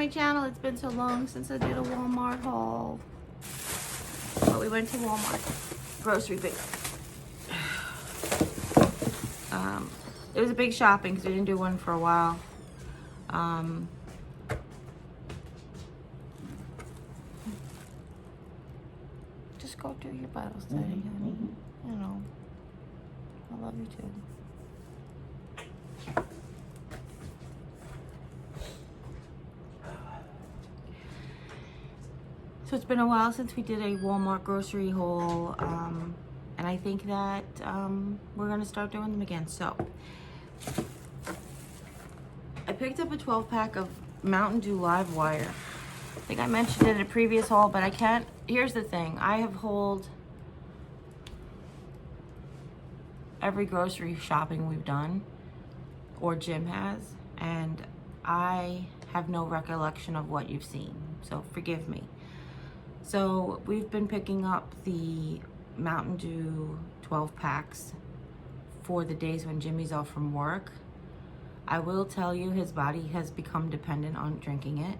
my channel. It's been so long since I did a Walmart haul. But we went to Walmart. Grocery big. It was a big shopping because we didn't do one for a while. Just go do your Bible study, honey. You know, I love you too. So it's been a while since we did a Walmart grocery haul, and I think that we're gonna start doing them again. So I picked up a 12-pack of Mountain Dew Live Wire. I think I mentioned it in a previous haul, but I can't. Here's the thing: I have hauled every grocery shopping we've done, or Jim has, and I have no recollection of what you've seen. So forgive me. So we've been picking up the Mountain Dew 12 packs for the days when Jimmy's off from work. I will tell you, his body has become dependent on drinking it.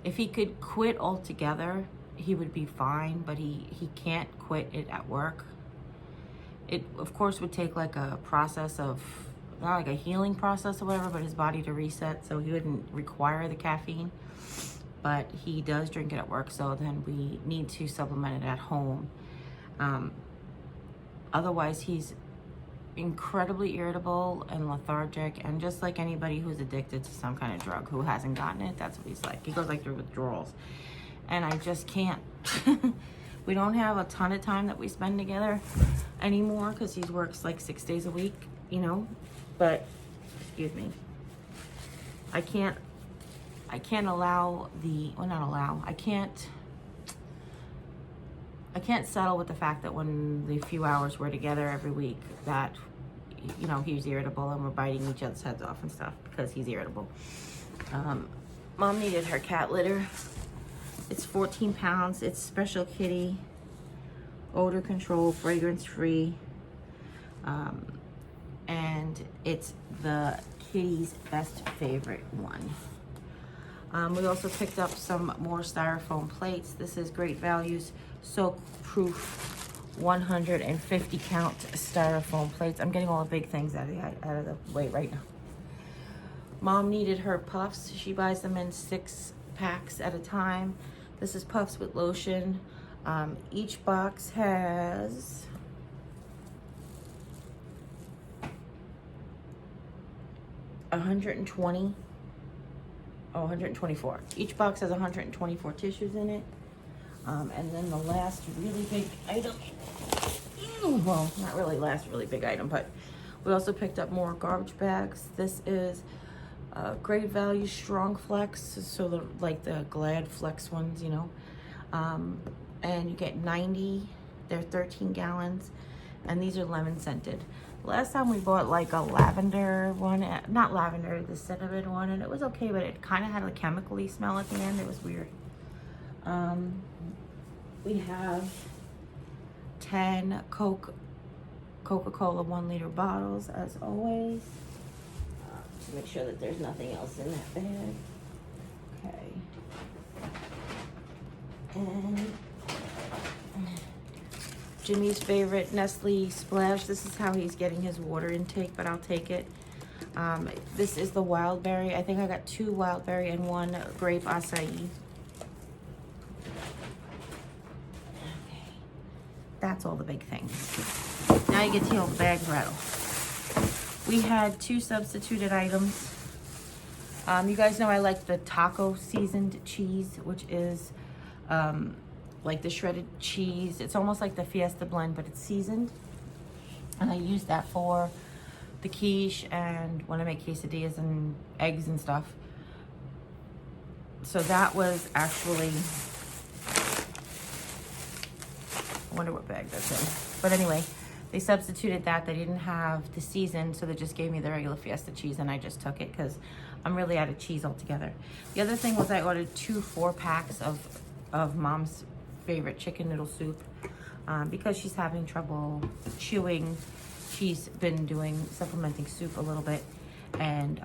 If he could quit altogether, he would be fine, but he can't quit it at work. It, of course, would take like a process of, not like a healing process or whatever, but his body to reset, so he wouldn't require the caffeine. But he does drink it at work, so then we need to supplement it at home. Otherwise, he's incredibly irritable and lethargic, and just like anybody who's addicted to some kind of drug who hasn't gotten it, that's what he's like. He goes like through withdrawals, and I just can't. We don't have a ton of time that we spend together anymore because he works like 6 days a week, you know. But excuse me, I can't allow the, well, not allow, I can't settle with the fact that when the few hours we're together every week that, you know, he's irritable and we're biting each other's heads off and stuff because he's irritable. Mom needed her cat litter. It's 14 pounds. It's Special Kitty, odor control, fragrance free. And it's the kitty's best favorite one. We also picked up some more styrofoam plates. This is Great Values soak proof 150 count styrofoam plates. I'm getting all the big things out of the way right now. Mom needed her puffs. She buys them in 6 packs at a time. This is puffs with lotion. Each box has 124. Each box has 124 tissues in it. And then the last really big item, well, not really last really big item, but we also picked up more garbage bags. This is Great Value Strong Flex, so the Glad Flex ones, you know. And you get 90, they're 13 gallons, and these are lemon scented. Last time we bought like a lavender one, not lavender, the cinnamon one, and it was okay, but it kind of had a chemically smell at the end. It was weird. We have 10 Coca-Cola 1 liter bottles, as always. To make sure that there's nothing else in that bag. Okay. And Jimmy's favorite Nestle Splash. This is how he's getting his water intake, but I'll take it. This is the wild berry. I think I got 2 wild berry and 1 grape acai. Okay. That's all the big things. Now you get to hear the bags rattle. We had 2 substituted items. You guys know I like the taco seasoned cheese, which is like the shredded cheese. It's almost like the Fiesta blend, but it's seasoned. And I use that for the quiche and when I make quesadillas and eggs and stuff. So that was actually, I wonder what bag that's in. But anyway, they substituted that. They didn't have the seasoned, so they just gave me the regular Fiesta cheese, and I just took it because I'm really out of cheese altogether. The other thing was I ordered 2 4-packs of Mom's favorite chicken noodle soup because she's having trouble chewing. She's been supplementing soup a little bit, And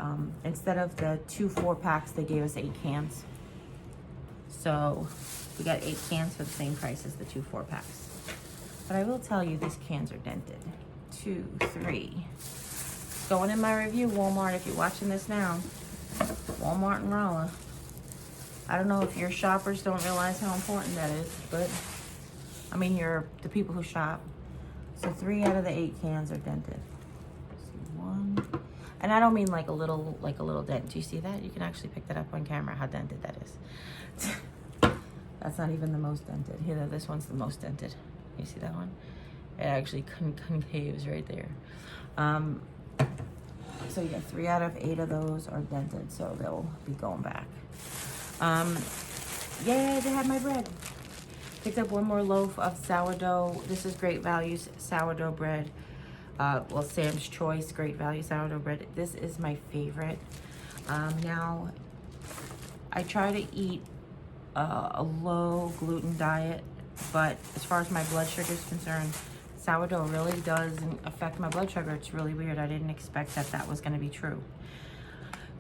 instead of the 2 4-packs, they gave us 8 cans. So we got 8 cans for the same price as the 2 4-packs. But I will tell you, these cans are dented. 2, 3. Going in my review, Walmart, if you're watching this now, Walmart and Rolla. I don't know if your shoppers don't realize how important that is, but I mean, you're the people who shop. So 3 out of the 8 cans are dented. Let's see, 1. And I don't mean like a little dent. Do you see that? You can actually pick that up on camera, how dented that is. That's not even the most dented. Here, this one's the most dented. You see that one? It actually concaves right there. So yeah, 3 out of 8 of those are dented, so they'll be going back. Yeah, they had my bread. Picked up 1 more loaf of sourdough. This is Great Value sourdough bread. Well, Sam's Choice Great Value sourdough bread. This is my favorite. Now, I try to eat a low gluten diet, but as far as my blood sugar is concerned, sourdough really doesn't affect my blood sugar. It's really weird. I didn't expect that was going to be true.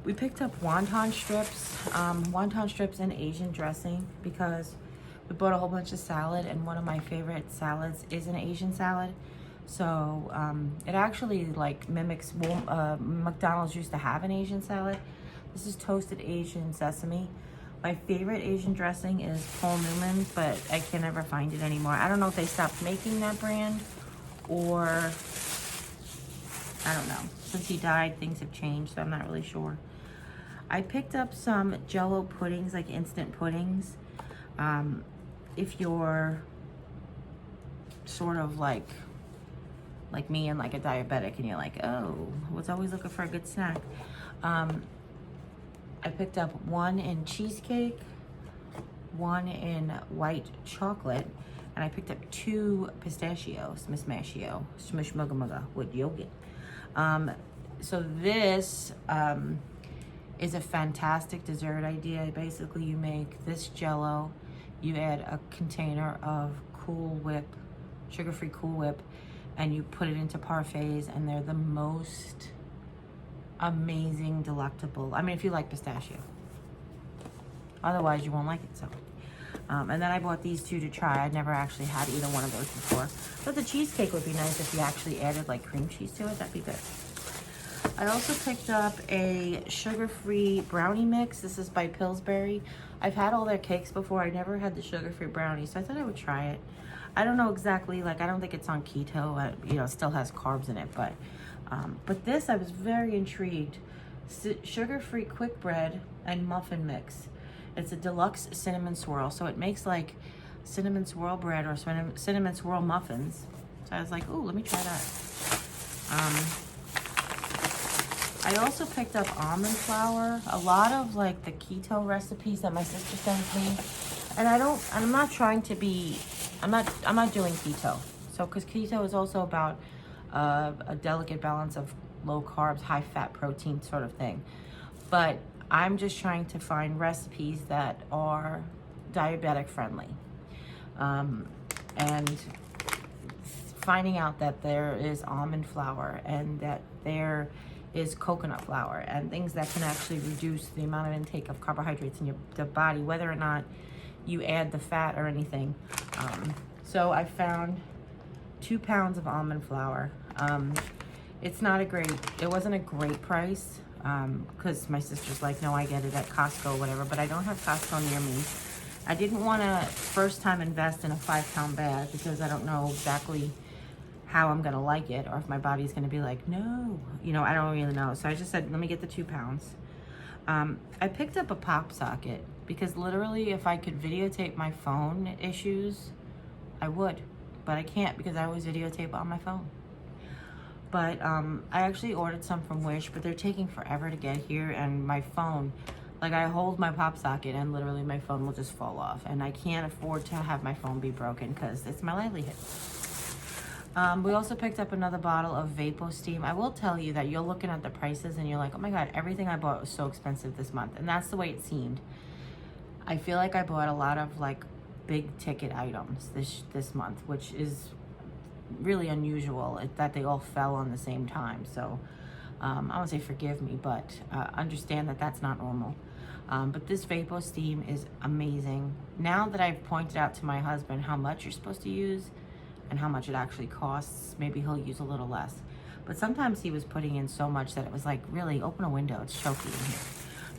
We picked up wonton strips and Asian dressing because we bought a whole bunch of salad, and one of my favorite salads is an Asian salad. So it actually like mimics, McDonald's used to have an Asian salad. This is toasted Asian sesame. My favorite Asian dressing is Paul Newman, but I can never find it anymore. I don't know if they stopped making that brand or I don't know. Since he died, things have changed, so I'm not really sure. I picked up some Jell-O puddings, like instant puddings. If you're sort of like me and like a diabetic and you're like, oh, I was always looking for a good snack. I picked up 1 in cheesecake, 1 in white chocolate, and I picked up 2 pistachios, Mishmashio, Smishmugga with yogurt. So this is a fantastic dessert idea. Basically, you make this Jell-O, you add a container of Cool Whip, sugar-free Cool Whip, and you put it into parfaits, and they're the most amazing, delectable. I mean, if you like pistachio. Otherwise, you won't like it, so. And then I bought these 2 to try. I'd never actually had either one of those before. But the cheesecake would be nice if you actually added like cream cheese to it. That'd be good. I also picked up a sugar-free brownie mix. This is by Pillsbury. I've had all their cakes before. I never had the sugar-free brownie, so I thought I would try it. I don't know exactly, like I don't think it's on keto. You know, it still has carbs in it, but this I was very intrigued. Sugar-free quick bread and muffin mix. It's a deluxe cinnamon swirl, so it makes like cinnamon swirl bread or cinnamon swirl muffins. So I was like, ooh, let me try that. I also picked up almond flour. A lot of like the keto recipes that my sister sends me, and I'm not trying to be, I'm not doing keto. So, because keto is also about a delicate balance of low carbs, high fat, protein sort of thing. But I'm just trying to find recipes that are diabetic friendly. And finding out that there is almond flour and that there is coconut flour and things that can actually reduce the amount of intake of carbohydrates in your body, whether or not you add the fat or anything. So I found 2 pounds of almond flour. It wasn't a great price because my sister's like, no, I get it at Costco, whatever, but I don't have Costco near me. I didn't want to first time invest in a 5-pound bag because I don't know exactly how I'm gonna like it or if my body's gonna be like, no, you know, I don't really know. So I just said, let me get the 2 pounds. I picked up a pop socket because literally if I could videotape my phone issues, I would, but I can't because I always videotape on my phone. But I actually ordered some from Wish, but they're taking forever to get here, and my phone, like I hold my pop socket and literally my phone will just fall off, and I can't afford to have my phone be broken because it's my livelihood. We also picked up another bottle of Vapo Steam. I will tell you that you're looking at the prices and you're like, oh my God, everything I bought was so expensive this month. And that's the way it seemed. I feel like I bought a lot of like big ticket items this month, which is really unusual that they all fell on the same time. So I won't say forgive me, but understand that that's not normal. But this Vapo Steam is amazing. Now that I've pointed out to my husband how much you're supposed to use and how much it actually costs, maybe he'll use a little less. But sometimes he was putting in so much that it was like, really, open a window, it's choky in here.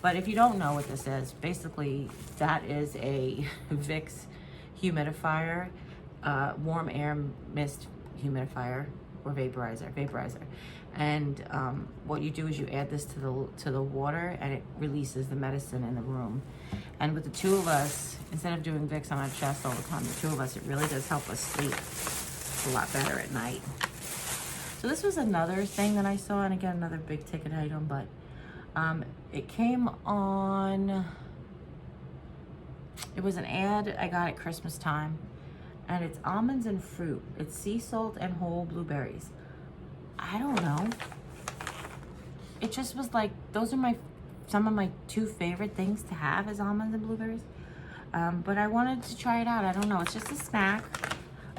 But if you don't know what this is, basically that is a Vicks humidifier, warm air mist humidifier, or vaporizer. And what you do is you add this to the water, and it releases the medicine in the room. And with the two of us, instead of doing Vicks on our chest all the time, the two of us, it really does help us sleep a lot better at night. So this was another thing that I saw, and again, another big ticket item, but it came on, it was an ad I got at Christmas time, and it's almonds and fruit. It's sea salt and whole blueberries. I don't know. It just was like, those are some of my two favorite things to have is almonds and blueberries. But I wanted to try it out. I don't know, it's just a snack.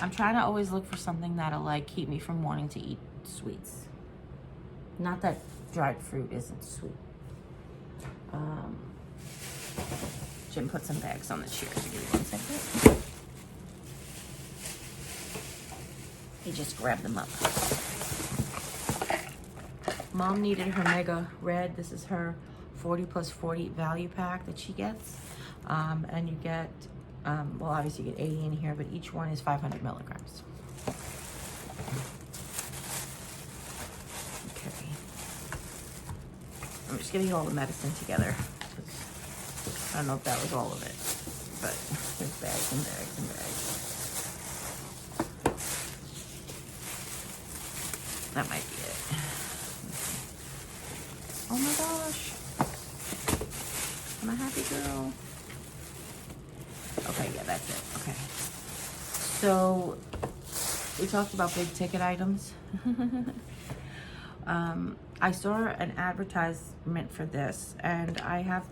I'm trying to always look for something that'll like keep me from wanting to eat sweets. Not that dried fruit isn't sweet. Jim put some bags on the chair. Give me 1 second. He just grabbed them up. Mom needed her Mega Red. This is her 40 plus 40 value pack that she gets. And you get, well, obviously you get 80 in here, but each one is 500 milligrams. Okay. I'm just getting all the medicine together. I don't know if that was all of it, but there's bags and bags and bags. That might be it. Oh my gosh. I'm a happy girl. Okay, yeah, that's it. Okay. So, we talked about big ticket items. I saw an advertisement for this, and I have,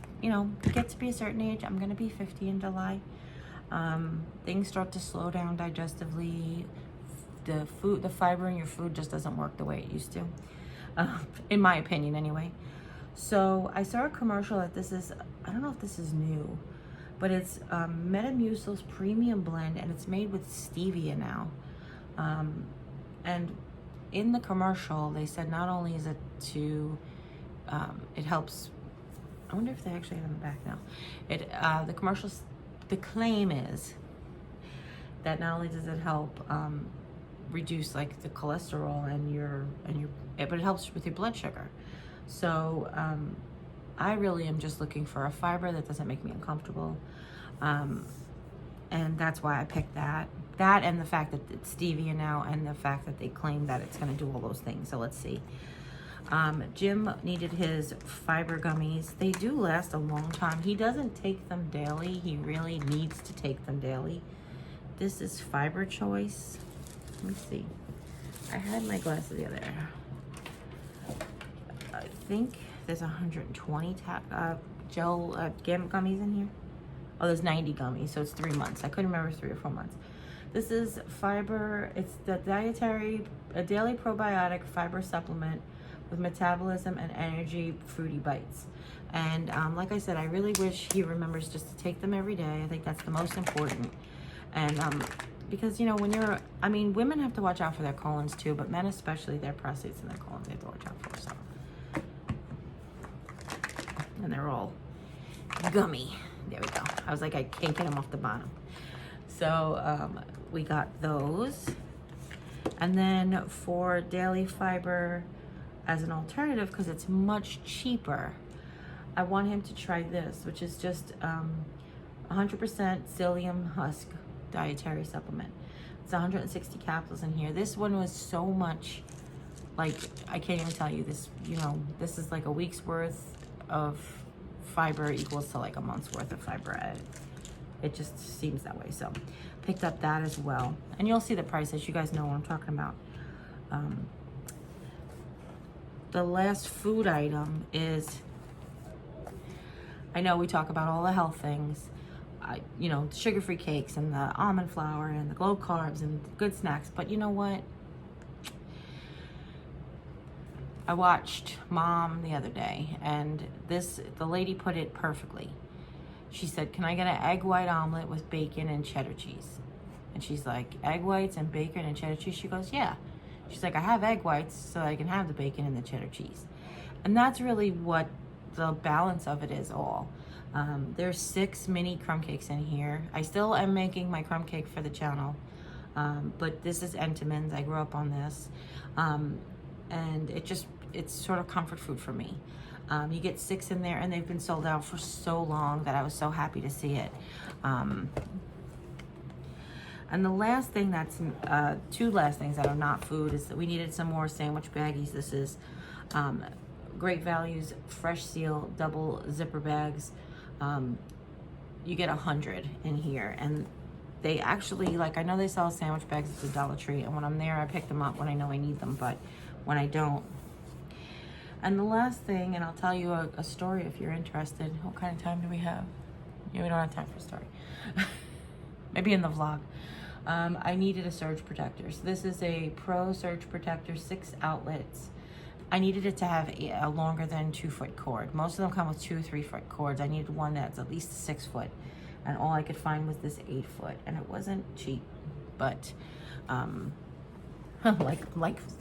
get to be a certain age. I'm going to be 50 in July. Things start to slow down digestively. The fiber in your food just doesn't work the way it used to, in my opinion anyway. So I saw a commercial that this is, I don't know if this is new, but it's Metamucil's Premium Blend, and it's made with stevia now. And in the commercial, they said not only is it it helps, I wonder if they actually have it in the back now. The claim is that not only does it help reduce like the cholesterol but it helps with your blood sugar. So I really am just looking for a fiber that doesn't make me uncomfortable. And that's why I picked that. That and the fact that it's stevia now, and the fact that they claim that it's going to do all those things. So let's see. Jim needed his fiber gummies. They do last a long time. He doesn't take them daily. He really needs to take them daily. This is Fiber Choice. Let me see. I had my glasses the other day. I think there's 120 gel gummies in here. Oh, there's 90 gummies, so it's 3 months. I couldn't remember 3 or 4 months. This is fiber. It's the a daily probiotic fiber supplement with metabolism and energy fruity bites. And like I said, I really wish he remembers just to take them every day. I think that's the most important. And because when women have to watch out for their colons too, but men especially, their prostates and their colons they have to watch out for. So, and they're all gummy. There we go. I was like, I can't get them off the bottom. So we got those. And then for daily fiber as an alternative, because it's much cheaper, I want him to try this, which is just 100% psyllium husk dietary supplement. It's 160 capsules in here. This one was so much, like, I can't even tell you this, this is like a week's worth of fiber equals to like a month's worth of fiber. It just seems that way. So picked up that as well, and you'll see the prices. You guys know what I'm talking about. The last food item is, I know we talk about all the health things, sugar-free cakes and the almond flour and the low carbs and good snacks, but you know what? I watched Mom the other day, and the lady put it perfectly. She said, can I get an egg white omelet with bacon and cheddar cheese? And she's like, egg whites and bacon and cheddar cheese? She goes, yeah. She's like, I have egg whites so I can have the bacon and the cheddar cheese. And that's really what the balance of it is all. There's 6 mini crumb cakes in here. I still am making my crumb cake for the channel. But this is Entenmann's. I grew up on this. And it's sort of comfort food for me. You get 6 in there, and they've been sold out for so long that I was so happy to see it. And the last thing that's, 2 last things that are not food is that we needed some more sandwich baggies. This is Great Values Fresh Seal double zipper bags. You get 100 in here, and they actually, like, I know they sell sandwich bags at the Dollar Tree, and when I'm there, I pick them up when I know I need them, but when I don't. And the last thing, and I'll tell you a story if you're interested. What kind of time do we have? Yeah, we don't have time for a story. Maybe in the vlog. I needed a surge protector. So this is a Pro Surge Protector, 6 outlets. I needed it to have a longer than 2-foot cord. Most of them come with 2 or 3-foot cords. I needed one that's at least 6 foot. And all I could find was this 8 foot. And it wasn't cheap, but like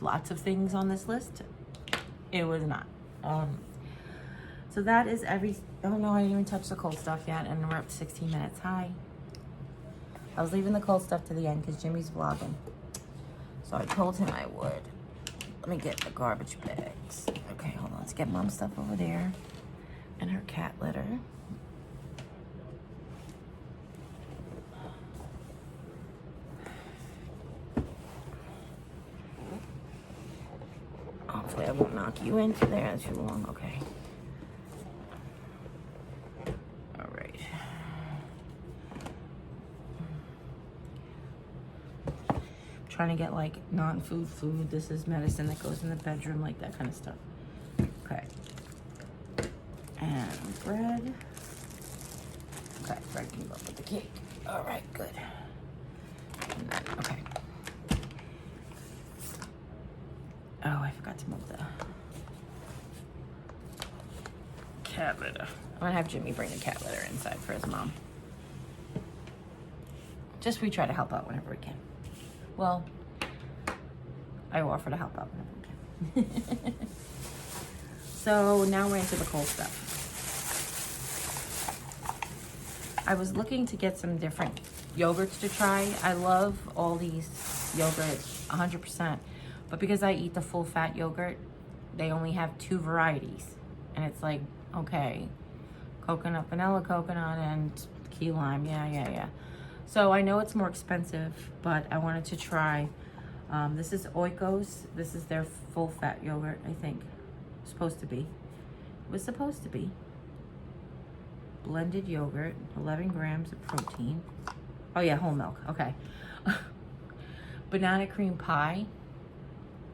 lots of things on this list, it was not. So that is oh no, I didn't even touch the cold stuff yet, and we're up to 16 minutes. Hi. I was leaving the cold stuff to the end because Jimmy's vlogging. So I told him I would. Let me get the garbage bags. Okay, hold on. Let's get Mom's stuff over there. And her cat litter. Hopefully I won't knock you into there too long. Okay. All right. Trying to get like non-food food. This is medicine that goes in the bedroom, like that kind of stuff. Okay. And bread. Okay, bread can go with the cake. All right, good. And then, okay. Oh, I forgot to move the cat litter. I'm gonna have Jimmy bring the cat litter inside for his mom. Just we try to help out whenever we can. Well, I offer to help out whenever we can. So now we're into the cold stuff. I was looking to get some different yogurts to try. I love all these yogurts, 100%. But because I eat the full fat yogurt, they only have 2 varieties. And it's like, okay, coconut, vanilla coconut, and key lime. Yeah. So I know it's more expensive, but I wanted to try. This is Oikos. This is their full fat yogurt, I think. Supposed to be. It was supposed to be. Blended yogurt, 11 grams of protein. Oh yeah, whole milk, okay. Banana cream pie.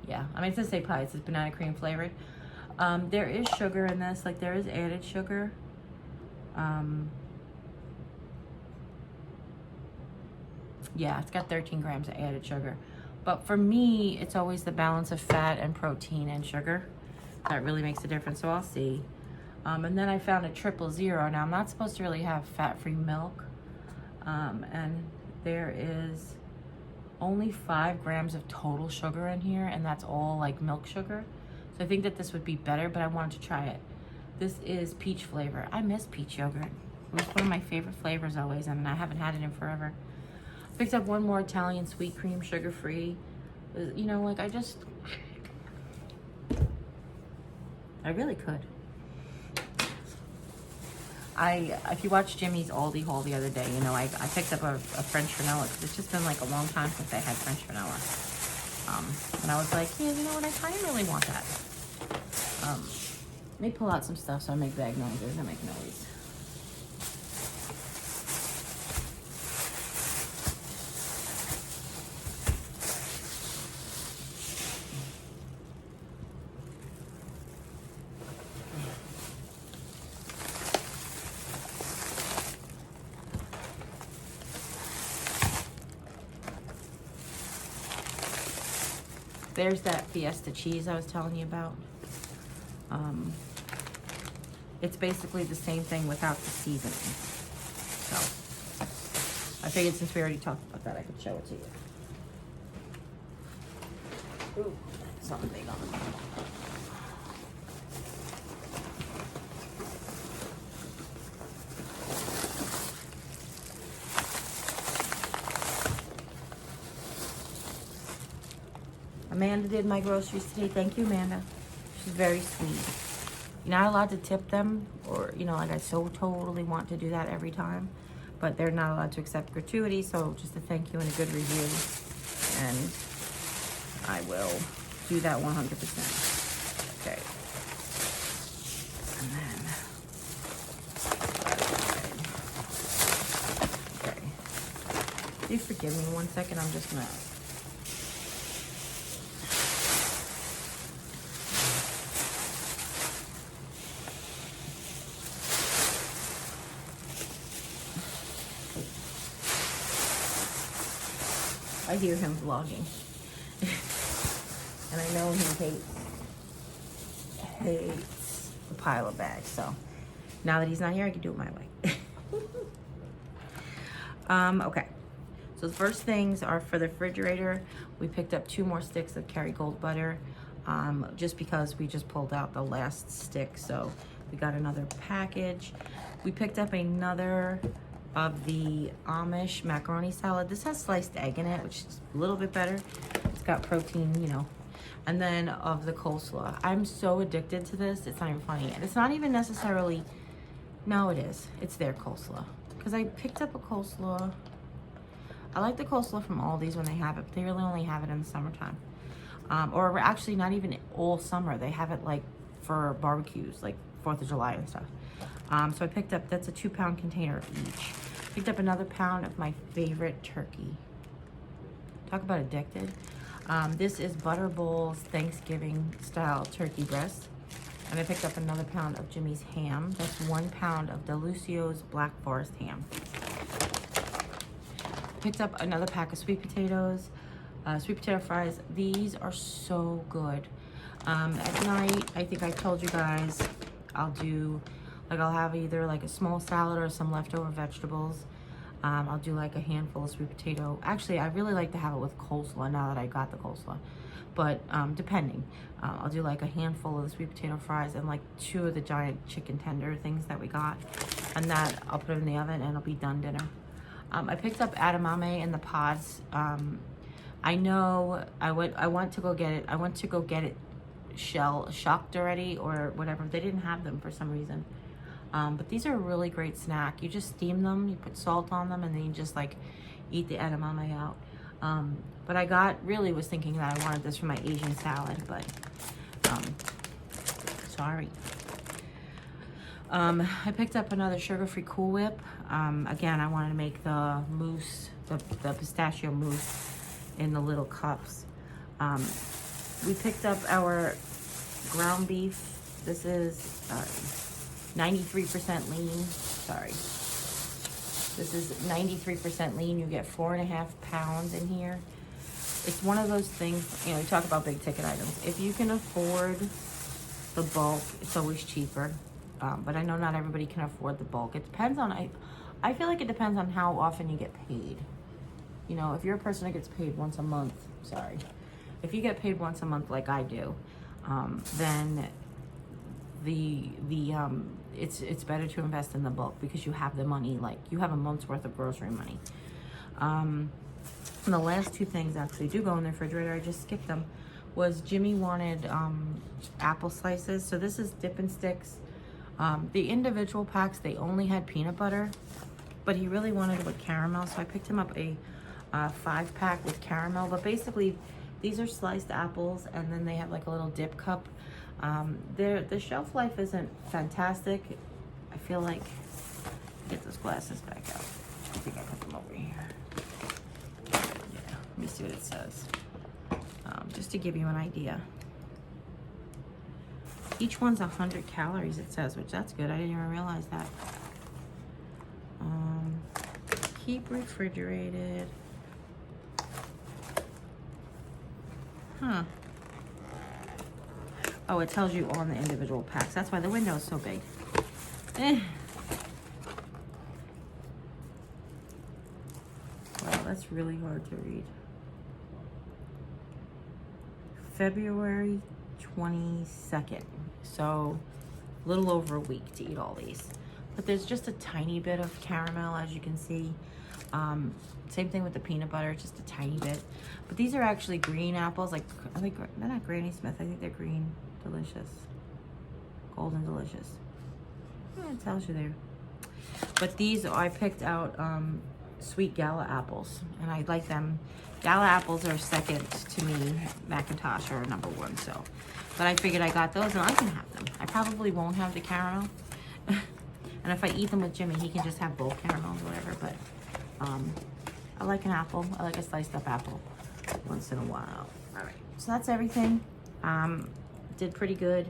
Yeah, I mean, it doesn't say pie, it says banana cream flavored. There is sugar in this, like there is added sugar. Yeah, it's got 13 grams of added sugar. But for me, it's always the balance of fat and protein and sugar that really makes a difference, so I'll see. And then I found a 000. Now, I'm not supposed to really have fat-free milk. And there is only 5 grams of total sugar in here, and that's all like milk sugar. So I think that this would be better, but I wanted to try it. This is peach flavor. I miss peach yogurt. It was one of my favorite flavors always, and I haven't had it in forever. Picked up one more Italian sweet cream, sugar-free. You know, like I really could. If you watched Jimmy's Aldi haul the other day, you know, I picked up a French vanilla because it's just been like a long time since I had French vanilla. And I was like, yeah, you know what, I kind of really want that. Let me pull out some stuff so I make bag noises. I make noise. There's that Fiesta cheese I was telling you about. It's basically the same thing without the seasoning. So I figured since we already talked about that, I could show it to you. Ooh, something big on it. Amanda did my groceries today. Thank you, Amanda. She's very sweet. You're not allowed to tip them, or, you know, like I so totally want to do that every time, but they're not allowed to accept gratuity, so just a thank you and a good review, and I will do that 100%. Okay. And then, okay. Please forgive me 1 second, I'm just gonna I hear him vlogging. And I know he hates the pile of bags. So now that he's not here, I can do it my way. Okay. So the first things are for the refrigerator. We picked up 2 more sticks of Kerrygold butter, just because we just pulled out the last stick. So we got another package. We picked up another of the Amish macaroni salad. This has sliced egg in it, which is a little bit better. It's got protein, you know. And then of the coleslaw. I'm so addicted to this, it's not even funny. And it's not even necessarily, no it is. It's their coleslaw. Because I picked up a coleslaw. I like the coleslaw from Aldi's when they have it, but they really only have it in the summertime. Or actually not even all summer. They have it like for barbecues, like 4th of July and stuff. So I picked up, that's a 2-pound container each. Picked up another pound of my favorite turkey. Talk about addicted. This is Butter Bowl's Thanksgiving style turkey breast. And I picked up another pound of Jimmy's ham. That's 1 pound of Delucio's Black Forest ham. Picked up another pack of sweet potatoes, sweet potato fries. These are so good. At night, I think I told you guys, I'll do, like I'll have either like a small salad or some leftover vegetables. I'll do like a handful of sweet potato. Actually, I really like to have it with coleslaw now that I got the coleslaw. But depending, I'll do like a handful of the sweet potato fries and like 2 of the giant chicken tender things that we got. And that I'll put in the oven and it'll be done dinner. I picked up edamame in the pods. I know I went to go get it. I went to go get it shell shocked already or whatever. They didn't have them for some reason. But these are a really great snack. You just steam them, you put salt on them, and then you just like eat the edamame out. But I really was thinking that I wanted this for my Asian salad, but sorry. I picked up another sugar-free Cool Whip. Again, I wanted to make the mousse, the pistachio mousse in the little cups. We picked up our ground beef. This is 93% lean. Sorry. This is 93% lean. You get 4.5 pounds in here. It's one of those things, you know, we talk about big ticket items. If you can afford the bulk, it's always cheaper. But I know not everybody can afford the bulk. It depends on, I feel like it depends on how often you get paid. You know, if you're a person that gets paid once a month, sorry. If you get paid once a month like I do, then it's better to invest in the bulk because you have the money, like you have a month's worth of grocery money. And the last 2 things actually do go in the refrigerator, I just skipped them, was Jimmy wanted apple slices. So this is Dippin' Sticks. The individual packs, they only had peanut butter, but he really wanted it with caramel, so I picked him up a 5-pack with caramel. But basically, these are sliced apples, and then they have like a little dip cup. The shelf life isn't fantastic. I feel like, get those glasses back out. I think I put them over here. Yeah, let me see what it says. Just to give you an idea. Each one's 100 calories, it says, which that's good. I didn't even realize that. Keep refrigerated. Huh. Oh, it tells you on the individual packs. That's why the window is so big. Eh. Wow, that's really hard to read. February 22nd. So a little over a week to eat all these. But there's just a tiny bit of caramel, as you can see. Same thing with the peanut butter, just a tiny bit. But these are actually green apples. Like, I think they're not Granny Smith. I think they're green delicious. Golden delicious. Yeah, it tells you there. But these, I picked out sweet gala apples, and I like them. Gala apples are second to me. Macintosh are number one, so. But I figured I got those, and I can have them. I probably won't have the caramel. And if I eat them with Jimmy, he can just have both caramels or whatever. But I like an apple. I like a sliced up apple once in a while. All right, so that's everything. Did pretty good.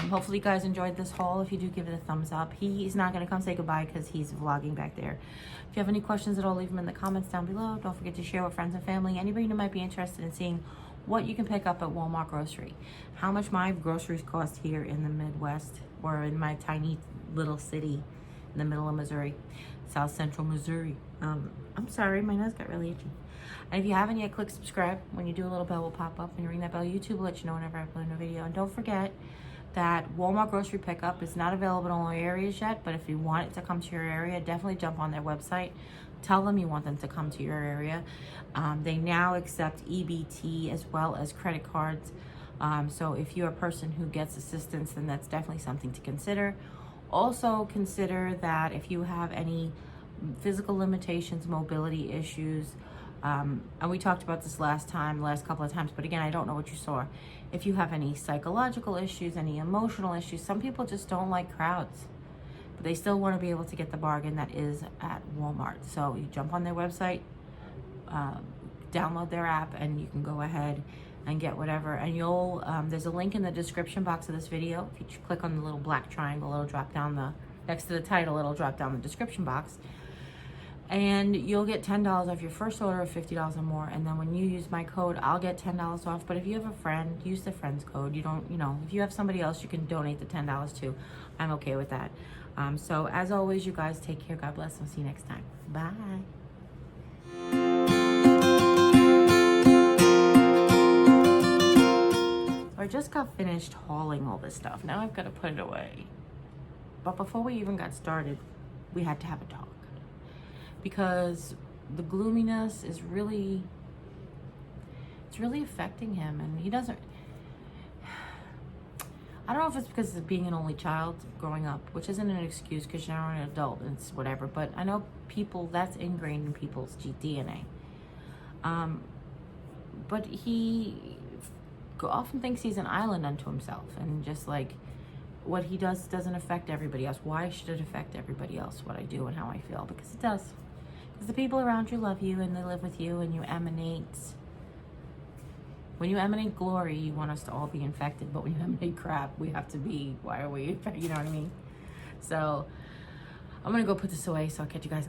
Hopefully you guys enjoyed this haul. If you do, give it a thumbs up. He's not going to come say goodbye because he's vlogging back there. If you have any questions at all, leave them in the comments down below. Don't forget to share with friends and family. Anybody who might be interested in seeing what you can pick up at Walmart grocery. How much my groceries cost here in the Midwest, or in my tiny little city in the middle of Missouri, South Central Missouri. I'm sorry, my nose got really itchy. And if you haven't yet, click subscribe. When you do, a little bell will pop up. When you ring that bell, YouTube will let you know whenever I upload a new video. And don't forget that Walmart grocery pickup is not available in all areas yet, but if you want it to come to your area, definitely jump on their website. Tell them you want them to come to your area. They now accept EBT as well as credit cards. So if you're a person who gets assistance, then that's definitely something to consider. Also consider that if you have any physical limitations, mobility issues, and we talked about this last couple of times, but again, I don't know what you saw. If you have any psychological issues, any emotional issues, some people just don't like crowds, but they still want to be able to get the bargain that is at Walmart. So you jump on their website, download their app, and you can go ahead and get whatever. And you'll, there's a link in the description box of this video. If you click on the little black triangle, it'll drop down next to the title, it'll drop down the description box. And you'll get $10 off your first order of $50 or more. And then when you use my code, I'll get $10 off. But if you have a friend, use the friend's code. You don't, if you have somebody else you can donate the $10 to, I'm okay with that. So as always, you guys take care. God bless. I'll see you next time. Bye. So I just got finished hauling all this stuff. Now I've got to put it away. But before we even got started, we had to have a talk. Because the gloominess is really, it's really affecting him, and he doesn't, I don't know if it's because of being an only child growing up, which isn't an excuse because you're now an adult and it's whatever, but I know people, that's ingrained in people's DNA. But he often thinks he's an island unto himself, and just like what he does doesn't affect everybody else. Why should it affect everybody else, what I do and how I feel? Because it does. Because the people around you love you and they live with you, and you emanate. When you emanate glory, you want us to all be infected. But when you emanate crap, we have to be, why are we, you know what I mean? So I'm going to go put this away, so I'll catch you guys.